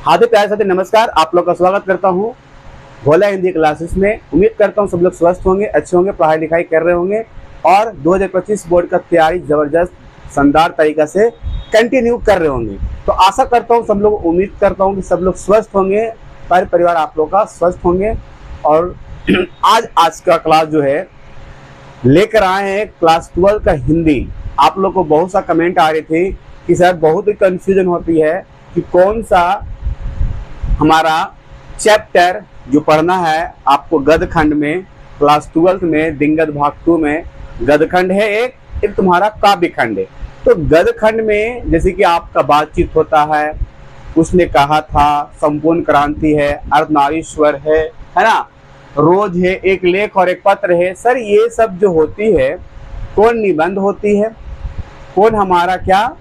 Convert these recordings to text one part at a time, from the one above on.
हाँ तो प्यारे साथी नमस्कार, आप लोग का स्वागत करता हूँ भोला हिंदी क्लासेस में। उम्मीद करता हूँ सब लोग स्वस्थ होंगे, अच्छे होंगे, पढ़ाई लिखाई कर रहे होंगे और 2025 बोर्ड का तैयारी जबरदस्त शानदार तरीका से कंटिन्यू कर रहे होंगे। तो आशा करता हूँ सब लोग, उम्मीद करता हूँ कि सब लोग स्वस्थ होंगे, सारे परिवार आप लोग का स्वस्थ होंगे। और आज का क्लास जो है लेकर आए हैं क्लास 12 का हिंदी। आप लोग को बहुत सा कमेंट आ रहे थे कि सर बहुत ही कंफ्यूजन होती है कि कौन सा हमारा चैप्टर जो पढ़ना है आपको गद्य खंड में, क्लास 12 में दिनगत भाग 2 में गद्य खंड है, एक तुम्हारा काव्य खंड है। तो गद्य खंड में जैसे कि आपका बातचीत होता है, उसने कहा था, संपूर्ण क्रांति है, अर्धनारीश्वर है ना, रोज है, एक लेख और एक पत्र है। सर ये सब जो होती है कौन निबंध होती है, कौन हमारा क्या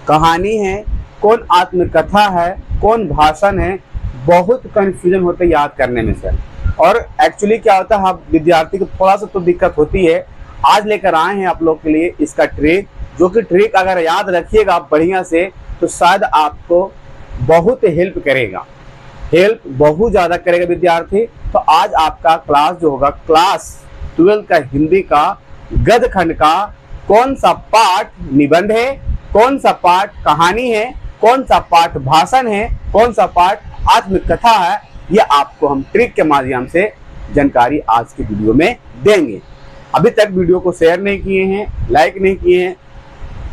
कहानी है, कौन आत्मकथा है, कौन भाषण है, बहुत कंफ्यूजन होता है याद करने में सर। और एक्चुअली क्या होता है, आप विद्यार्थी को थोड़ा सा तो दिक्कत होती है। आज लेकर आए हैं आप लोग के लिए इसका ट्रिक, जो कि ट्रिक अगर याद रखिएगा आप बढ़िया से तो शायद आपको बहुत हेल्प करेगा, हेल्प बहुत ज़्यादा करेगा विद्यार्थी। तो आज आपका क्लास जो होगा क्लास 12 का हिंदी का गद्य खंड का कौन सा पाठ निबंध है, कौन सा पाठ कहानी है, कौन सा पाठ भाषण है, कौन सा पाठ आत्मकथा है, ये आपको हम ट्रिक के माध्यम से जानकारी आज की वीडियो में देंगे। अभी तक वीडियो को शेयर नहीं किए हैं, लाइक नहीं किए हैं,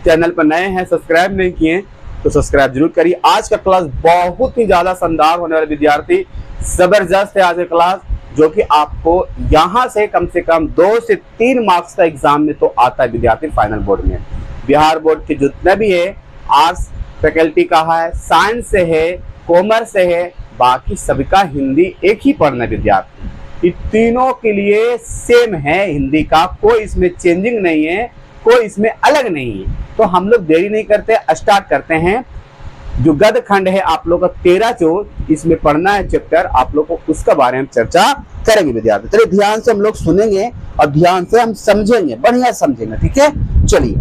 चैनल पर नए हैं, सब्सक्राइब नहीं किए हैं तो सब्सक्राइब जरूर करिए। आज का क्लास बहुत ही ज्यादा शानदार होने वाले विद्यार्थी, जबरदस्त है आज का क्लास, जो कि आपको यहाँ से कम 2 से 3 मार्क्स का एग्जाम में तो आता है विद्यार्थी। फाइनल बोर्ड में बिहार बोर्ड के जितने भी है, आर्ट्स फैकल्टी का है, साइंस से है, कॉमर्स से है, बाकी सभी का हिंदी एक ही पढ़ना विद्यार्थी। ये तीनों के लिए सेम है हिंदी का, कोई इसमें चेंजिंग नहीं है, कोई इसमें अलग नहीं है। तो हम लोग देरी नहीं करते, स्टार्ट करते हैं। जो गद्य खंड है आप लोग का 13 जो इसमें पढ़ना है चैप्टर, आप लोग को उसका बारे में चर्चा करेंगे विद्यार्थी। चलिए ध्यान से हम लोग सुनेंगे और ध्यान से हम समझेंगे, बढ़िया समझेंगे, ठीक है। चलिए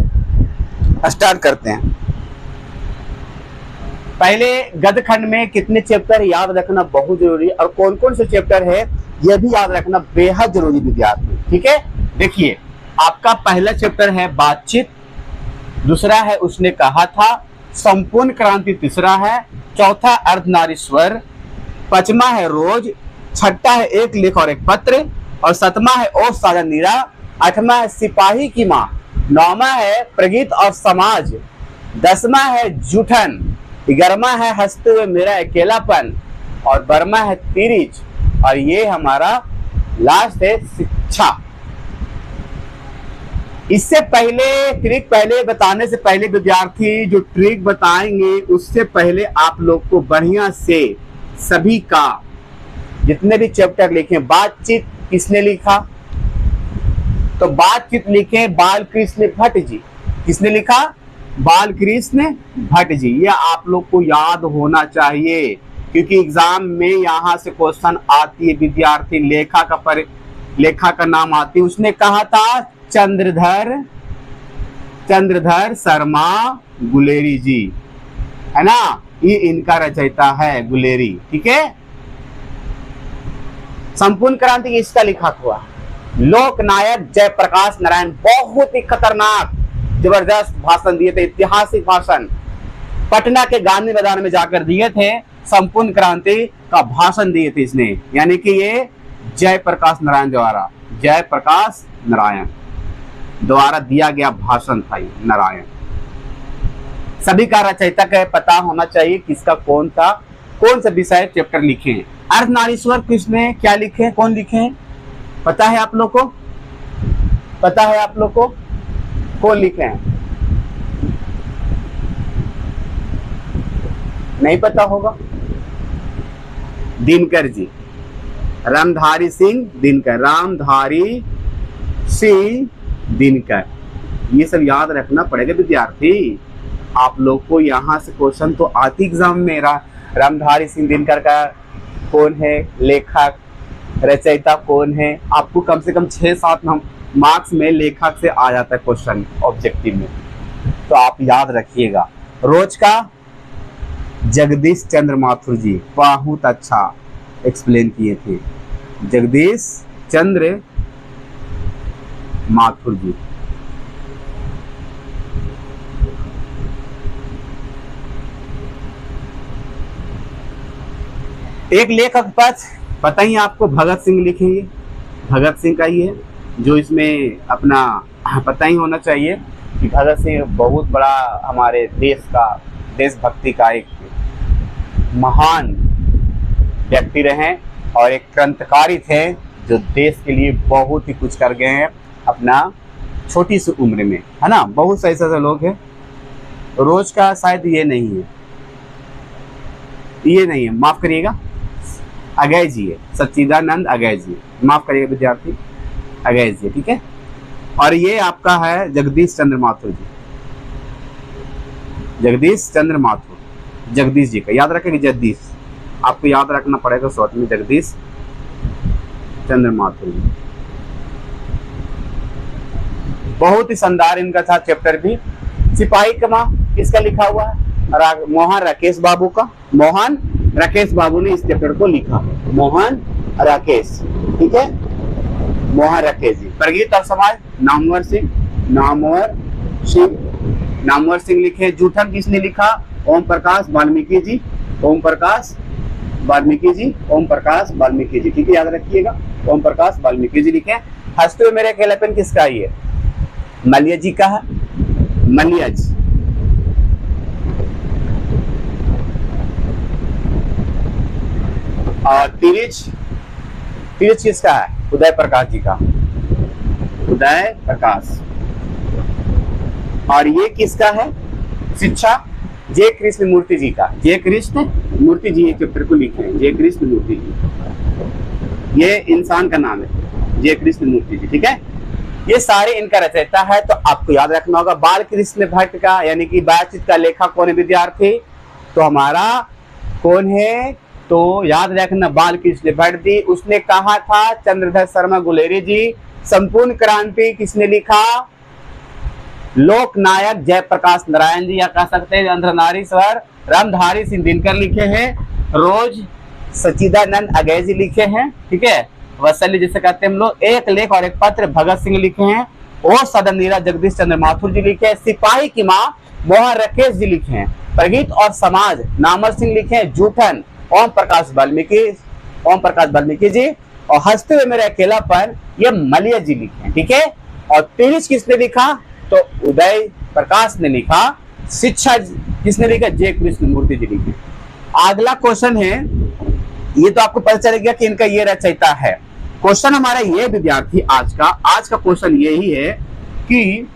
स्टार्ट करते हैं। पहले गद्य खंड में कितने चैप्टर याद रखना बहुत जरूरी है, और कौन कौन से चैप्टर है यह भी याद रखना बेहद जरूरी विद्यार्थी, ठीक है। देखिए आपका पहला चैप्टर है बातचीत, दूसरा है उसने कहा था, संपूर्ण क्रांति तीसरा है, चौथा अर्धनारीश्वर, पांचवा है रोज, छठा है एक लेख और एक पत्र, और सातवां है ओ साजा नीरा, आठवां है सिपाही की माँ, नौवां है प्रगीत और समाज, 10वां है जूठन, 11वां है हंसते हुए मेरा अकेलापन, और 12वां है तिरिच, और ये हमारा लास्ट है शिक्षा। इससे पहले ट्रिक पहले बताने से पहले विद्यार्थी जो ट्रिक बताएंगे उससे पहले आप लोग को बढ़िया से सभी का जितने भी चैप्टर लिखे, बातचीत किसने लिखा, तो बातचीत लिखे बालकृष्ण भट्ट जी। किसने लिखा? बालकृष्ण भट्ट जी। यह आप लोग को याद होना चाहिए क्योंकि एग्जाम में यहाँ से क्वेश्चन आती है विद्यार्थी, लेखा का नाम आती है। उसने कहा था चंद्रधर शर्मा गुलेरी जी, है ना, ये इनका रचयिता है गुलेरी, ठीक है। संपूर्ण क्रांति इसका लिखा हुआ। लोकनायक जयप्रकाश नारायण बहुत ही खतरनाक जबरदस्त भाषण दिए थे, ऐतिहासिक भाषण पटना के गांधी मैदान में जाकर दिए थे। संपूर्ण क्रांति का भाषण दिए थे इसने, यानी कि ये जयप्रकाश नारायण द्वारा दिया गया भाषण था ये, नारायण। सभी का रचयिता का पता होना चाहिए किसका कौन सा विषय चैप्टर लिखे हैं। अर्धनारीश्वर किसने क्या लिखे, कौन लिखे, पता है आप लोग को? पता है आप लोग को कौन लिखे हैं? नहीं पता होगा? दिनकर जी, रामधारी सिंह दिनकर। ये सब याद रखना पड़ेगा विद्यार्थी। आप लोग को यहाँ से क्वेश्चन तो आती एग्जाम में। रामधारी सिंह दिनकर का कौन है, लेखक रचयिता कौन है, आपको कम से कम 6-7 मार्क्स में लेखक से आ जाता है क्वेश्चन ऑब्जेक्टिव में, तो आप याद रखिएगा। रोज का जगदीश चंद्र माथुर जी बहुत अच्छा एक्सप्लेन किए थे, जगदीश चंद्र माथुर जी। एक लेखक पथ पता ही आपको, भगत सिंह लिखेंगे, भगत सिंह का ही है जो इसमें अपना पता ही होना चाहिए कि भगत सिंह बहुत बड़ा हमारे देश का, देशभक्ति का एक महान व्यक्ति रहे और एक क्रांतिकारी थे जो देश के लिए बहुत ही कुछ कर गए हैं अपना छोटी सी उम्र में, है ना। बहुत से ऐसे लोग हैं, रोज का शायद ये नहीं है, ये नहीं है, माफ करिएगा, अगय जी है, सच्चिदानंद अगय जी, माफ करिएगा विद्यार्थी, अगय जी, ठीक है। और ये आपका है जगदीश चंद्र माथुर जी, जगदीश चंद्र माथुर, जगदीश जी का याद रखेंगे, जगदीश आपको याद रखना पड़ेगा शॉर्ट में, जगदीश चंद्र माथुर जी। बहुत ही शानदार इनका था चैप्टर भी। सिपाही का माँ किसका लिखा हुआ है? मोहन राकेश बाबू का, मोहन राकेश बाबू ने इस चैप्टर को लिखा, मोहन राकेश, ठीक है, मोहन राकेश जी। प्रगीत और समाज नामवर सिंह, नामवर सिंह लिखे। जूठन किसने लिखा? ओम प्रकाश वाल्मीकि जी, ओम प्रकाश वाल्मीकि जी, ओम प्रकाश वाल्मीकि जी, ठीक है, याद रखिएगा, ओम प्रकाश वाल्मीकि जी लिखे। हंसते हुए मेरे अकेलापन किसका है? ये मलिया जी का है, मलिया जी। और तिरछ किसका है? उदय प्रकाश जी का, उदय प्रकाश। और ये किसका है? शिक्षा जय कृष्ण मूर्ति जी का, जय कृष्ण मूर्ति जी चैप्टर को लिखे हैं, जय कृष्ण मूर्ति जी, ये इंसान का नाम है जय कृष्ण मूर्ति जी, ठीक है। ये सारे इनका रचयिता है, तो आपको याद रखना होगा। बाल कृष्ण भट्ट का यानी कि बातचीत का लेखक कौन है विद्यार्थी? तो हमारा कौन है? तो याद रखना बाल कृष्ण भट्ट जी। उसने कहा था चंद्रधर शर्मा गुलेरी जी। संपूर्ण क्रांति किसने लिखा? लोकनायक जयप्रकाश नारायण जी, या कह सकते हैं अंधनारीश्वर रामधारी सिंह दिनकर लिखे हैं। रोज सच्चिदानंद अगय जी लिखे हैं, ठीक है। वत्सल्य जिसे कहते हैं हम लोग। एक लेख और एक पत्र भगत सिंह लिखे हैं। और सदन नीरा जगदीश चंद्र माथुर जी लिखे हैं। सिपाही की माँ मोहन राकेश जी लिखे हैं। प्रगीत और समाज नामवर सिंह लिखे हैं। जूठन ओम प्रकाश वाल्मीकि जी। और हंसते हुए मेरा अकेलापन ये मलिया जी लिखे हैं, ठीक है। और तिरछ किसने लिखा? तो उदय प्रकाश ने लिखा। शिक्षा किसने लिखा? जय कृष्ण मूर्ति जी लिखे। अगला क्वेश्चन है, ये तो आपको पता चल गया कि इनका ये रचयिता है। क्वेश्चन हमारा ये विद्यार्थी आज का क्वेश्चन यही है कि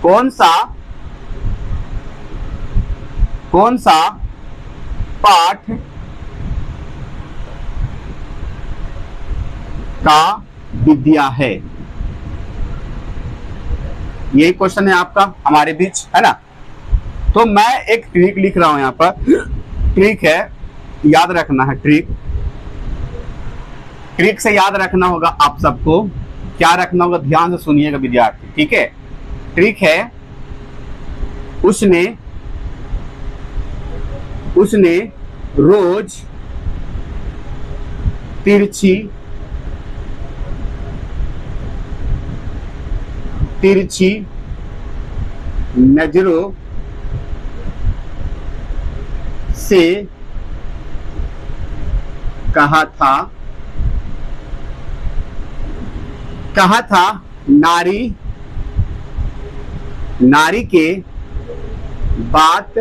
कौन सा पाठ का विद्या है? यही क्वेश्चन है आपका हमारे बीच, है ना। तो मैं एक ट्रिक लिख रहा हूं यहाँ पर, ट्रिक है, याद रखना है। ट्रिक से याद रखना होगा आप सबको। क्या रखना होगा? ध्यान से सुनिएगा विद्यार्थी, ठीक है। ट्रिक है, उसने रोज तिरछी नजरों से कहा था नारी के बात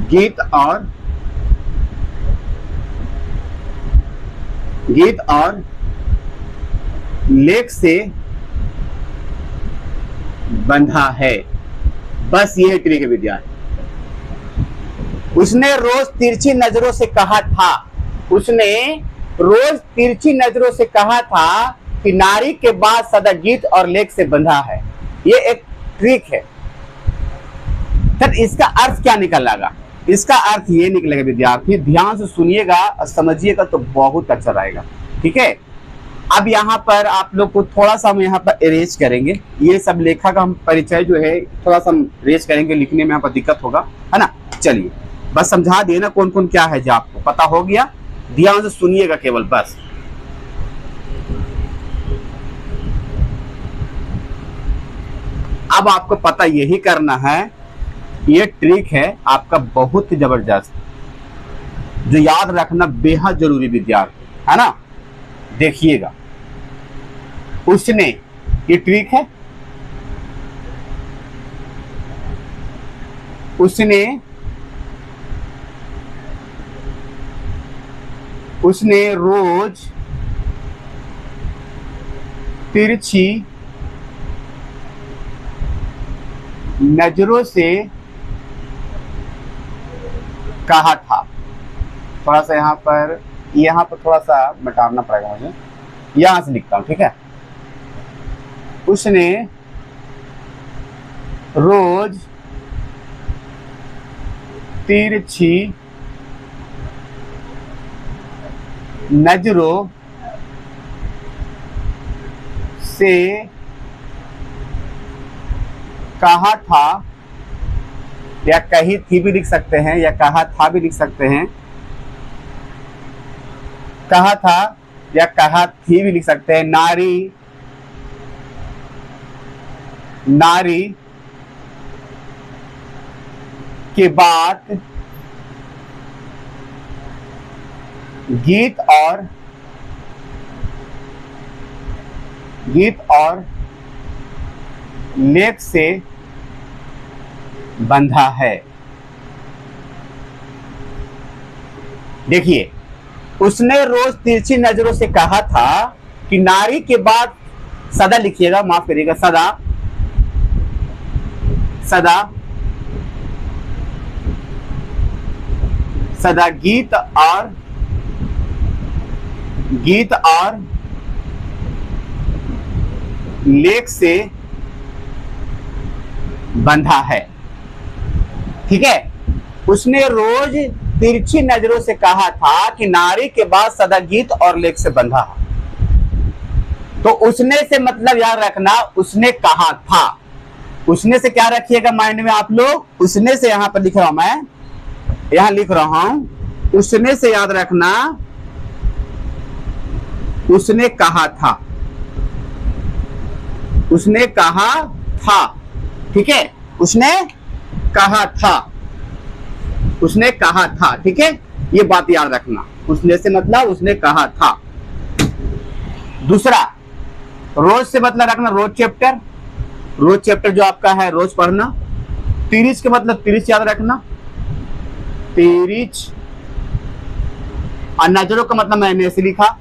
गीत और लेख से बंधा है। बस ये ट्रिक है विद्यार्थी। उसने रोज तिरछी नजरों से कहा था कि नारी के बाद सदा गीत और लेख से बंधा है। ये एक ट्रिक है। फिर इसका अर्थ क्या निकलेगा? इसका अर्थ ये निकलेगा विद्यार्थी, ध्यान से सुनिएगा और समझिएगा तो बहुत अच्छा रहेगा, ठीक है। अब यहाँ पर आप लोग को थोड़ा सा हम यहाँ पर इरेज करेंगे, ये सब लेखा का हम परिचय जो है थोड़ा सा हम इरेज करेंगे, लिखने में यहाँ पर दिक्कत होगा, है ना। चलिए बस समझा दिए ना कौन कौन क्या है, जो आपको पता हो गया, ध्यान से सुनिएगा केवल बस। अब आपको पता यही करना है, ये ट्रिक है आपका बहुत ही जबरदस्त, जो याद रखना बेहद जरूरी विद्यार्थी, है ना। देखिएगा, उसने, ये ट्रिक है, उसने रोज तिरछी नजरों से कहा था। थोड़ा सा यहाँ पर थोड़ा सा मिटाना पड़ेगा मुझे, यहां से लिखता हूं, ठीक है। उसने रोज तिरछी नजरों से कहा था, या कही थी भी लिख सकते हैं, या कहा था भी लिख सकते हैं, कहा था या कहा थी भी लिख सकते हैं। नारी के बाद गीत और लेख से बंधा है। देखिए, उसने रोज तिरछी नजरों से कहा था कि नारी के बाद, सदा लिखिएगा, माफ करिएगा, सदा गीत और लेख से बंधा है, ठीक है। उसने रोज तिरछी नजरों से कहा था कि नारी के बाद सदा गीत और लेख से बंधा है। तो उसने से मतलब याद रखना, उसने कहा था। उसने से क्या रखिएगा माइंड में आप लोग, उसने से यहां पर लिख रहा हूं मैं, यहां लिख रहा हूं, उसने से याद रखना, उसने कहा था, उसने कहा था, ठीक है। उसने कहा था, ठीक है, ये बात याद रखना। उसने से मतलब उसने कहा था। दूसरा, रोज से मतलब रखना रोज चैप्टर जो आपका है रोज पढ़ना। तिरिच के मतलब तिरिच याद रखना, तिरिच। और नजरों का मतलब मैंने ऐसे लिखा,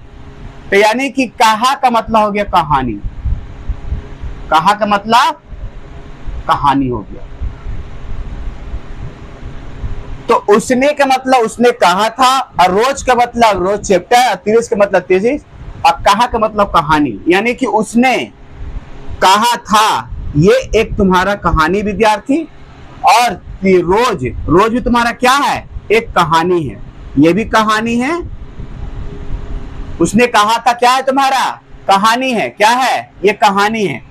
तो यानी कि कहा का मतलब हो गया कहानी, कहा का मतलब कहानी हो गया। तो उसने का मतलब उसने कहा था, और रोज का मतलब रोज चैप्टर, और तिरिच का मतलब तिरिच, और कहा का मतलब कहानी। यानी कि उसने कहा था, ये एक तुम्हारा कहानी विद्यार्थी, और रोज भी तुम्हारा क्या है, एक कहानी है, ये भी कहानी है। उसने कहा था क्या है तुम्हारा, कहानी है, क्या है, ये कहानी है।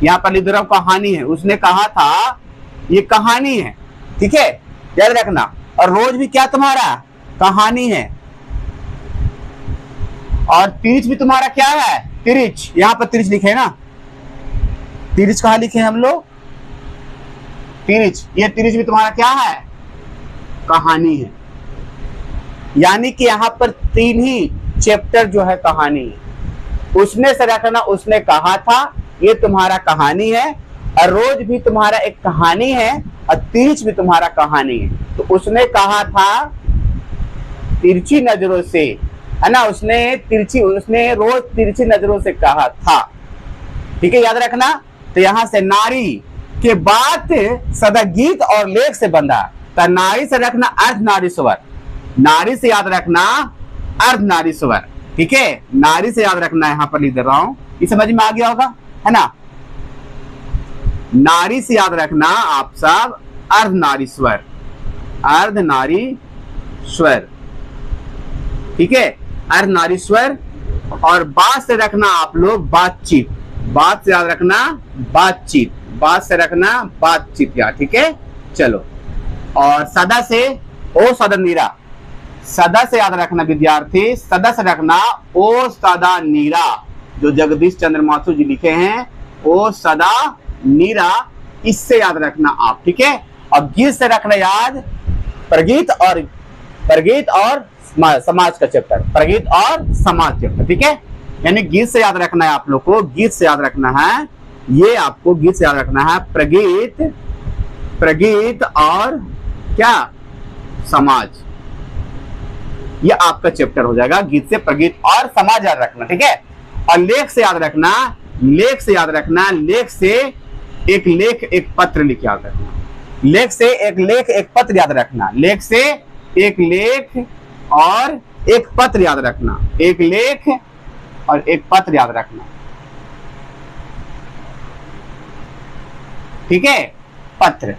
यहाँ पर लिख रहा हूं कहानी है, उसने कहा था ये कहानी है, ठीक है, याद रखना। और रोज भी क्या तुम्हारा, कहानी है। और तिरिच भी तुम्हारा क्या है, तिरिच, यहाँ पर तिरिच लिखे ना, तिरिच कहाँ लिखे हम लोग, तिरिच, ये तिरिच भी तुम्हारा क्या है, कहानी है। यानी कि यहाँ पर 3 ही चैप्टर जो है कहानी है। उसने से रखना, उसने कहा था, ये तुम्हारा कहानी है, और रोज भी तुम्हारा एक कहानी है, और तिरिच भी तुम्हारा कहानी है। तो उसने कहा था तिरछी नजरों से, है ना, उसने रोज तिरछी नजरों से कहा था, ठीक है, याद रखना। तो यहां से नारी के बाद सदा गीत और लेख से बंधा, तो नारी से रखना अर्धनारीश्वर, नारी से याद रखना अर्धनारीश्वर, ठीक है, नारी से याद रखना, यहां पर लिख दे रहा हूं, ये समझ में आ गया होगा, है ना। नारी से याद रखना आप सब अर्धनारीश्वर, अर्धनारीश्वर, ठीक है, अर्धनारीश्वर। और बात से रखना आप लोग बातचीत, बात से याद रखना बातचीत, बात से रखना बातचीत यार, ठीक है। चलो, और सदा से ओ सदा नीरा, सदा से याद रखना विद्यार्थी, सदा से रखना ओ सदा नीरा, जो जगदीश चंद्र माथुर जी लिखे हैं ओ सदा नीरा, इससे याद रखना आप, ठीक है। और गीत से रखना याद प्रगीत और समाज का चैप्टर, प्रगीत और समाज चैप्टर, ठीक है। यानी गीत से याद रखना है आप लोग को, गीत से याद रखना है, ये आपको गीत से याद रखना है प्रगीत और क्या समाज, ये आपका चैप्टर हो जाएगा। गीत से प्रगीत और समाज याद रखना, ठीक है। और लेख से याद रखना, लेख से याद रखना, लेख से एक लेख एक पत्र लिख याद रखना, लेख से एक लेख एक पत्र याद रखना, लेख से एक लेख और एक पत्र याद रखना, एक लेख और एक पत्र याद रखना, ठीक है, पत्र।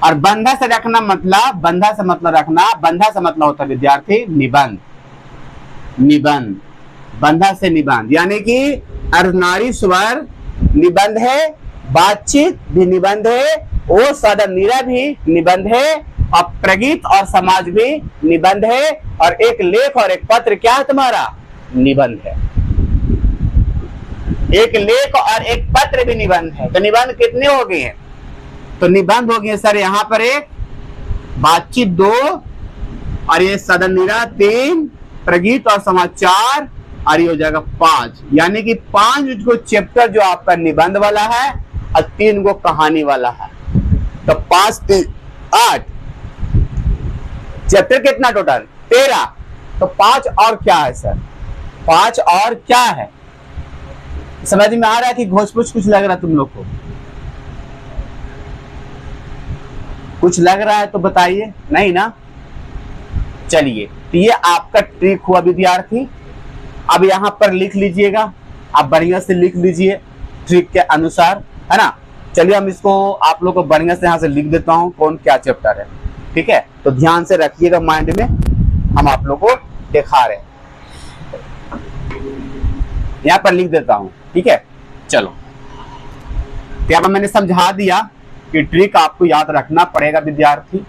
और बंधा से रखना मतलब, बंधा से मतलब रखना, बंधा से मतलब होता है विद्यार्थी निबंध, निबंध, बंधा से निबंध, यानी कि अर्धनारी स्वर निबंध है, बातचीत भी निबंध है, ओ सदा नीरा भी निबंध है, और प्रगीत और समाज भी निबंध है, और एक लेख और एक पत्र क्या है तुम्हारा, निबंध है। एक लेख और एक पत्र भी निबंध है। तो निबंध कितने हो गए हैं, तो निबंध हो गए सर यहाँ पर एक, बातचीत 2, और ये सदा नीरा 3, प्रगीत और समाचार, और ये हो जाएगा 5, यानी कि 5 को चैप्टर जो आपका निबंध वाला है और 3 को कहानी वाला है। तो 5 3 8, चैप्टर कितना टोटल 13। तो 5 और क्या है सर, 5 और क्या है, समझ में आ रहा है कि घोष-पुछ कुछ लग रहा है तुम लोग को, कुछ लग रहा है तो बताइए, नहीं ना। चलिए, तो ये आपका ट्रिक हुआ विद्यार्थी। अब यहाँ पर लिख लीजिएगा, आप बढ़िया से लिख लीजिए ट्रिक के अनुसार, है ना। चलिए हम इसको आप लोग को बढ़िया से यहाँ से लिख देता हूँ कौन क्या चैप्टर है, ठीक है। तो ध्यान से रखिएगा माइंड में, हम आप लोग को दिखा रहे हैं, यहाँ पर लिख देता हूँ, ठीक है। चलो, तो यहाँ पर मैंने समझा दिया कि ट्रिक आपको याद रखना पड़ेगा विद्यार्थी।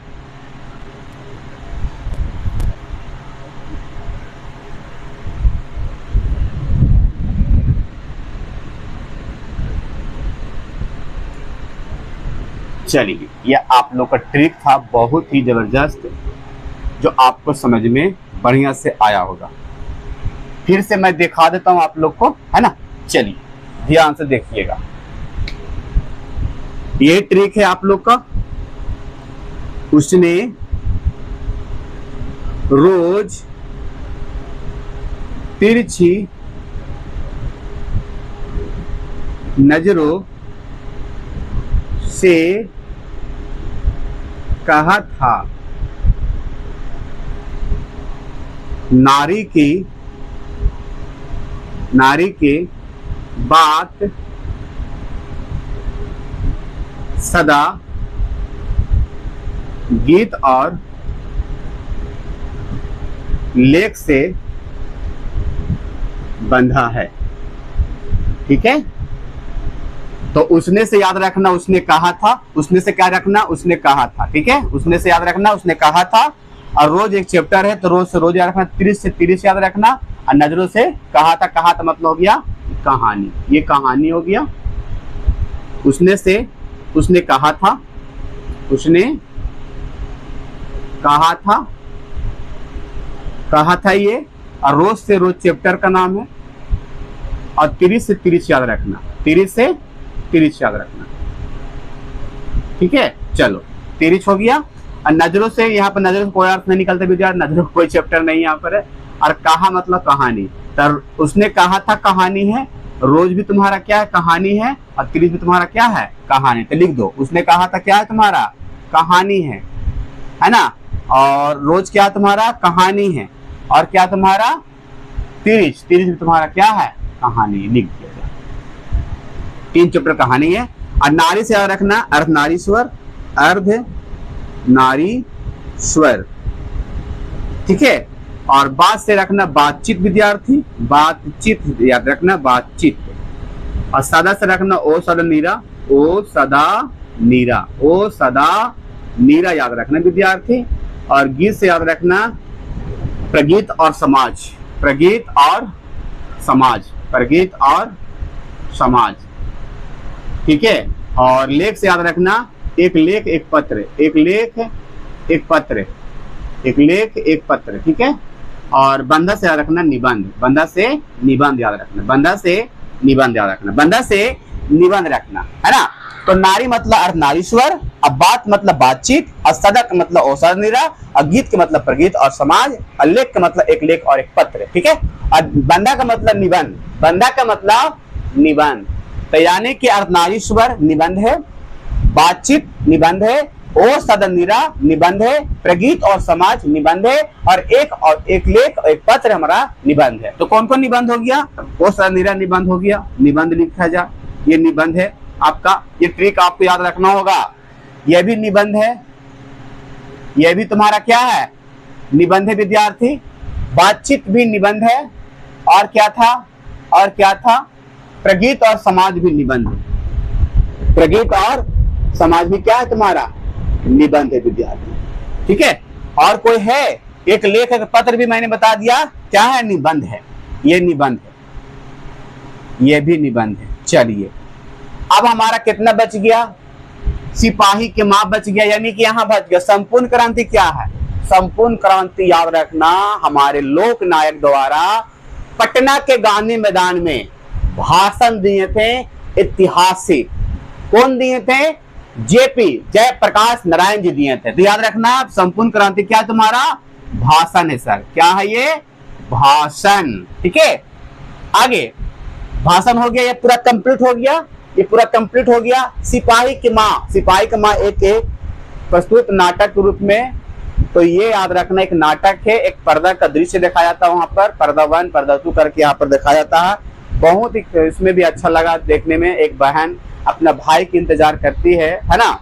चलिए, ये आप लोग का ट्रिक था बहुत ही जबरदस्त, जो आपको समझ में बढ़िया से आया होगा। फिर से मैं दिखा देता हूं आप लोग को, है ना। चलिए ध्यान से देखिएगा, ये ट्रिक है आप लोग का। उसने रोज तिरछी नजरों से कहा था, नारी की बात सदा गीत और लेख से बंधा है, ठीक है। तो उसने से याद रखना, उसने कहा था, उसने से क्या रखना, उसने कहा था, ठीक है। उसने से याद रखना, उसने कहा था। और रोज एक चैप्टर है तो रोज से रोज याद रखना, 30 से 30 याद रखना। और नजरों से कहा था मतलब हो गया कहानी, ये कहानी हो गया। उसने से उसने कहा था, उसने कहा था ये। और रोज से रोज चैप्टर का नाम है। और 30 से 30 याद रखना, 30 से 30 याद रखना, ठीक है। चलो 30 हो गया। और नजरों से, यहाँ पर नजरों से कोई अर्थ नहीं निकलता विद्यार्थी, नजरों कोई चैप्टर नहीं यहाँ पर है। और कहा मतलब कहानी, तो उसने कहा था कहानी है, रोज भी तुम्हारा क्या है, कहानी है। और 30 भी तुम्हारा क्या है, कहानी। तो लिख दो, उसने कहा था क्या है तुम्हारा, कहानी है ना। और रोज क्या तुम्हारा, कहानी है। और क्या तुम्हारा 30 भी तुम्हारा क्या है, कहानी। लिख दिया, 3 चैप्टर कहानी है। और नारी से याद रखना, अर्धनारीश्वर, अर्ध नारी स्वर, ठीक है। और बात से रखना बातचीत विद्यार्थी, बातचीत याद रखना बातचीत। और सदा से रखना ओ सदा नीरा, ओ सदा नीरा, ओ सदा नीरा याद रखना विद्यार्थी। और गीत से याद रखना प्रगीत और समाज, प्रगीत और समाज, प्रगीत और समाज, ठीक है। और लेख से याद रखना एक लेख एक पत्र, एक लेख एक पत्र, एक लेख एक पत्र, ठीक है। और बंधा से याद रखना निबंध, बंधा से निबंध याद रखना, बंधा से निबंध याद रखना, बंधा से निबंध रखना, है ना। तो नारी मतलब अर्धनारीश्वर, अब बात मतलब बातचीत, और सदा का मतलब औसत निरा, और गीत का मतलब प्रगीत और समाज, और लेख का मतलब एक लेख और एक पत्र, ठीक है। और बंधा का मतलब निबंध, बंधा का मतलब निबंध। तो यानी कि अर्धनारीश्वर निबंध है, बातचीत निबंध है, ओ सदन निरा निबंध है, प्रगीत और समाज निबंध है, और एक लेख और एक पत्र हमारा निबंध है। तो कौन कौन निबंध हो गया? ओ सदन निरा निबंध हो गया, निबंध लिखा जा, ये निबंध है आपका। ये ट्रिक आपको याद रखना होगा, यह भी निबंध है, यह भी तुम्हारा क्या है? निबंध है विद्यार्थी। बातचीत भी निबंध है, और क्या था? और क्या था? प्रगीत और समाज भी निबंध है, प्रगीत और समाज भी क्या है तुम्हारा? निबंध है विद्यार्थी, ठीक है। और कोई है? एक लेख एक पत्र भी मैंने बता दिया, क्या है? निबंध है, ये निबंध है, ये भी निबंध है। चलिए अब हमारा कितना बच गया? सिपाही के माँ बच गया, यानी कि यहाँ बच गया। संपूर्ण क्रांति क्या है? संपूर्ण क्रांति याद रखना हमारे लोक नायक द्वारा पटना के गांधी मैदान में भाषण दिए थे ऐतिहासिक। कौन दिए थे? जेपी जयप्रकाश नारायण जी दिए थे। तो याद रखना संपूर्ण क्रांति क्या तुम्हारा? भाषण है सर। क्या है ये? भाषण, ठीक है। आगे भाषण हो गया, ये पूरा कंप्लीट हो गया, ये पूरा कंप्लीट हो गया। सिपाही की माँ, सिपाही की माँ एक प्रस्तुत नाटक के रूप में। तो ये याद रखना एक नाटक है, एक पर्दा का दृश्य दिखाया जाता है वहां पर, पर्दा 1 पर्दा 2 करके यहाँ पर दिखाया जाता है। बहुत ही इसमें भी अच्छा लगा देखने में। एक बहन अपना भाई की इंतजार करती है ना।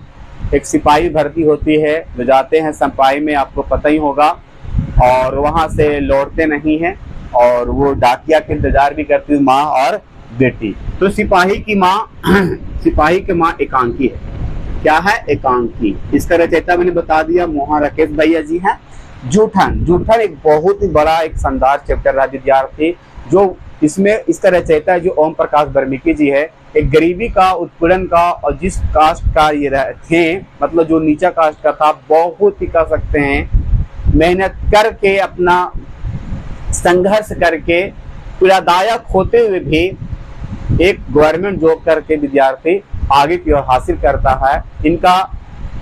एक सिपाही भर्ती होती है, जो जाते हैं सिपाही में, आपको पता ही होगा, और वहां से लौटते नहीं है, और वो डाकिया के इंतजार भी करती है, माँ और बेटी। तो सिपाही की माँ सिपाही की माँ एकांकी है। क्या है? एकांकी। इसका रचयिता मैंने बता दिया, मोहन राकेश भैया जी हैं। जूठन, जूठन एक बहुत ही बड़ा एक शानदार चैप्टर रहा विद्यार्थी, जो इसमें इसका रचयिता जो ओम प्रकाश वाल्मीकि जी है। एक गरीबी का, उत्पीड़न का, और जिस कास्ट का ये थे, मतलब जो नीचा कास्ट का था, बहुत ही कह सकते हैं मेहनत करके, अपना संघर्ष करके, पीड़ादायक होते हुए भी एक गवर्नमेंट जॉब करके विद्यार्थी आगे की ओर हासिल करता है। इनका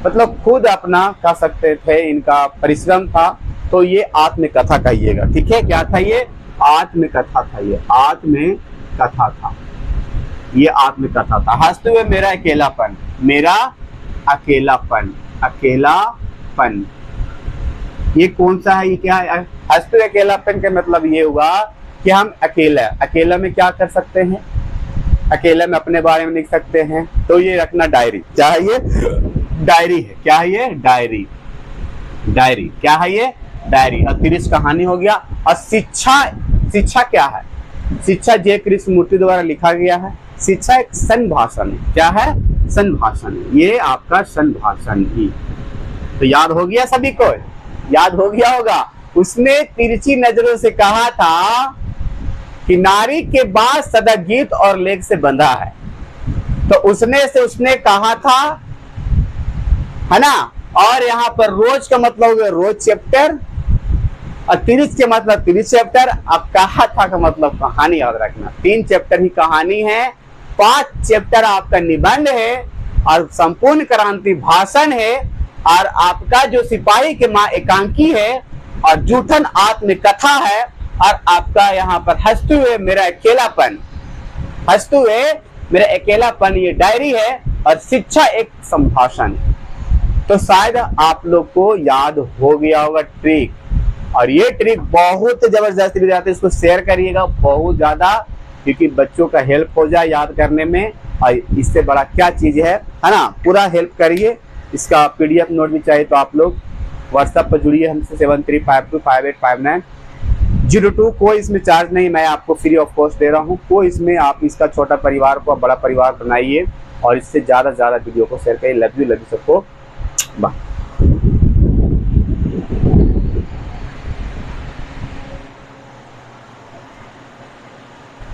मतलब खुद अपना कह सकते थे, इनका परिश्रम था। तो ये आत्मकथा कहिएगा, ठीक है। क्या था ये? आत्मकथा था, ये आत्मकथा था, ये आत्मकथा था। हंसते हुए मेरा अकेलापन, मेरा अकेलापन, अकेलापन, ये कौन सा है? ये क्या है? हंसते हुए अकेलापन का मतलब ये हुआ कि हम अकेला, अकेला में क्या कर सकते हैं? अकेला में अपने बारे में लिख सकते हैं। तो ये रखना डायरी। क्या है ये? डायरी है। क्या है ये? Diary, diary. क्या है ये? डायरी। और तिरिश कहानी हो गया। और शिक्षा, शिक्षा क्या है? शिक्षा जय कृष्ण मूर्ति द्वारा लिखा गया है। शिक्षा एक संभाषण है। क्या है? संभाषण। ये आपका संभाषण ही। तो याद हो गया सभी को? याद हो गया होगा। उसने तिरछी नजरों से कहा था कि नारी के बाद सदा गीत और लेख से बंधा है। तो उसने कहा था, है ना। और यहाँ पर रोज का मतलब हो गया रोज चैप्टर, और तिरिच के मतलब तिरिच चैप्टर। अब कहा था का मतलब कहानी याद रखना। 3 चैप्टर ही कहानी है, 5 चैप्टर आपका निबंध है, और संपूर्ण क्रांति भाषण है, और आपका जो सिपाही के माँ एकांकी है, और जूठन आत्मकथा है, और आपका यहाँ पर हंसते हुए मेरा अकेलापन, हंसते हुए मेरा अकेलापन ये डायरी है, और शिक्षा एक संभाषण। तो शायद आप लोग को याद हो गया होगा ट्रिक। और ये ट्रिक बहुत जबरदस्त विद्यार्थी, इसको शेयर करिएगा बहुत ज्यादा, क्योंकि बच्चों का हेल्प हो जाए याद करने में। और इससे बड़ा क्या चीज है ना। पूरा हेल्प करिए। इसका PDF नोट भी चाहिए तो आप लोग व्हाट्सएप पर जुड़िए हमसे 73525859। 02। कोई इसमें चार्ज नहीं, मैं आपको फ्री ऑफ कॉस्ट दे रहा हूँ। कोई इसमें आप इसका छोटा परिवार को बड़ा परिवार बनाइए और इससे ज़्यादा से ज़्यादा वीडियो को शेयर करिए। लव यू सबको, बाय।